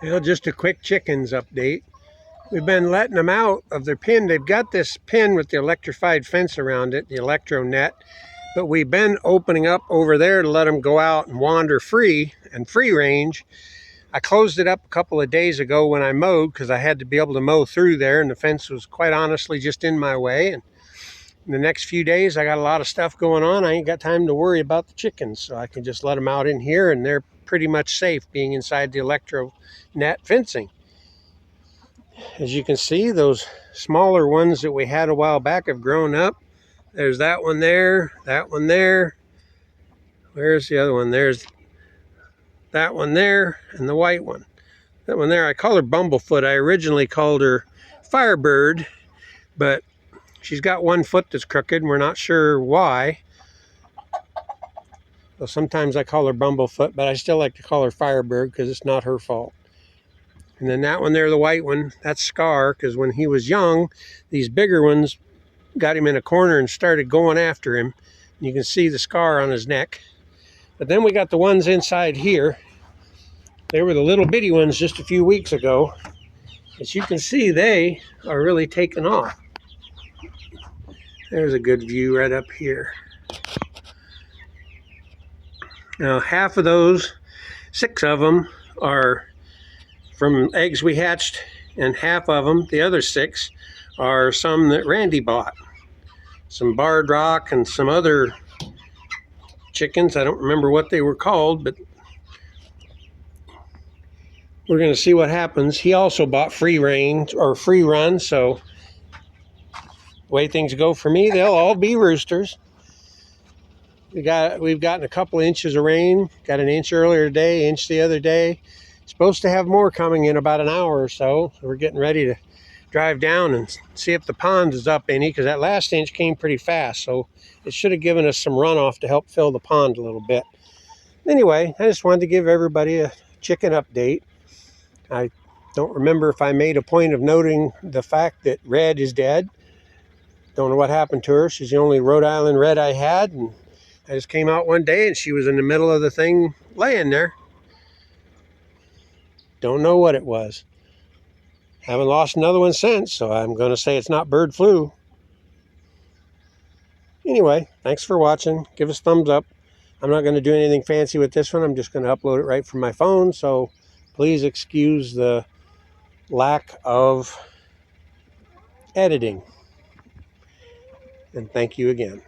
Well, just a quick chickens update. We've been letting them out of their pen. They've got this pen with the electrified fence around it, the electro net, but we've been opening up over there to let them go out and wander free and free range. I closed it up a couple of days ago when I mowed because I had to be able to mow through there, and the fence was quite honestly just in my way. And in the next few days, I got a lot of stuff going on. I ain't got time to worry about the chickens, so I can just let them out in here, and they're pretty much safe being inside the electro net fencing. As you can see, those smaller ones that we had a while back have grown up. There's that one there, that one there. Where's the other one? There's that one there, and the white one. That one there, I call her Bumblefoot. I originally called her Firebird, but she's got one foot that's crooked, and we're not sure why. So sometimes I call her Bumblefoot, but I still like to call her Firebird because it's not her fault. And then that one there, the white one, that's Scar, because when he was young, these bigger ones got him in a corner and started going after him. And you can see the scar on his neck. But then we got the ones inside here. They were the little bitty ones just a few weeks ago. As you can see, they are really taking off. There's a good view right up here. Now, half of those, 6 of them, are from eggs we hatched, and half of them, the other 6, are some that Randy bought. Some barred rock and some other chickens. I don't remember what they were called, but we're going to see what happens. He also bought free range or free run, so the way things go for me, they'll all be roosters. We've gotten a couple inches of rain. Got an inch earlier today, inch the other day. Supposed to have more coming in about an hour or so. So we're getting ready to drive down and see if the pond is up any, because that last inch came pretty fast. So it should have given us some runoff to help fill the pond a little bit. Anyway, I just wanted to give everybody a chicken update. I don't remember if I made a point of noting the fact that Red is dead. Don't know what happened to her. She's the only Rhode Island red I had, and I just came out one day and she was in the middle of the thing laying there. Don't know what it was. Haven't lost another one since, so I'm going to say it's not bird flu. Anyway, thanks for watching. Give us a thumbs up. I'm not going to do anything fancy with this one. I'm just going to upload it right from my phone, so please excuse the lack of editing. And thank you again.